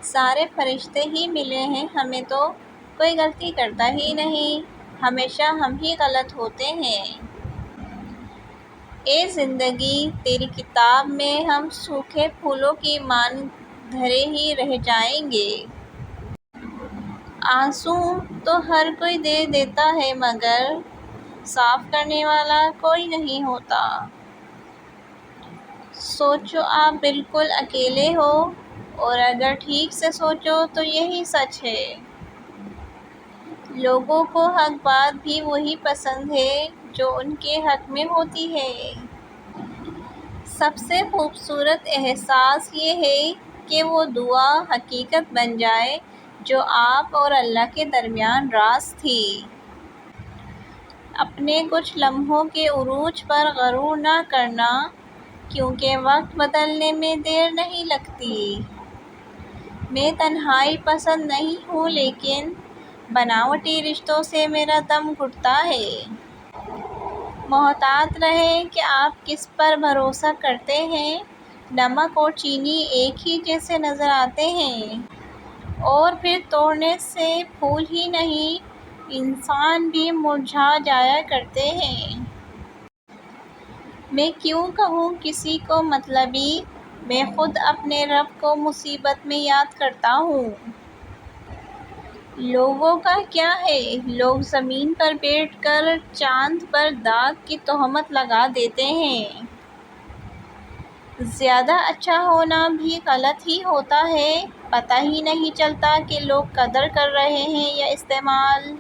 سارے فرشتے ہی ملے ہیں، ہمیں تو کوئی غلطی کرتا ہی نہیں، ہمیشہ ہم ہی غلط ہوتے ہیں۔ اے زندگی تیری کتاب میں ہم سوکھے پھولوں کی مانند دھرے ہی رہ جائیں گے۔ آنسو تو ہر کوئی دے دیتا ہے مگر صاف کرنے والا کوئی نہیں ہوتا۔ سوچو آپ بالکل اکیلے ہو، اور اگر ٹھیک سے سوچو تو یہی سچ ہے۔ لوگوں کو حق بات بھی وہی پسند ہے جو ان کے حق میں ہوتی ہے۔ سب سے خوبصورت احساس یہ ہے کہ وہ دعا حقیقت بن جائے جو آپ اور اللہ کے درمیان راز تھی۔ اپنے کچھ لمحوں کے عروج پر غرور نہ کرنا، کیونکہ وقت بدلنے میں دیر نہیں لگتی۔ میں تنہائی پسند نہیں ہوں لیکن بناوٹی رشتوں سے میرا دم گھٹتا ہے۔ محتاط رہیں کہ آپ کس پر بھروسہ کرتے ہیں۔ نمک اور چینی ایک ہی جیسے نظر آتے ہیں، اور پھر توڑنے سے پھول ہی نہیں انسان بھی مرجھا جایا کرتے ہیں۔ میں کیوں کہوں کسی کو مطلبی، میں خود اپنے رب کو مصیبت میں یاد کرتا ہوں۔ لوگوں کا کیا ہے، لوگ زمین پر بیٹھ کر چاند پر داغ کی تہمت لگا دیتے ہیں۔ زیادہ اچھا ہونا بھی غلط ہی ہوتا ہے، پتہ ہی نہیں چلتا کہ لوگ قدر کر رہے ہیں یا استعمال۔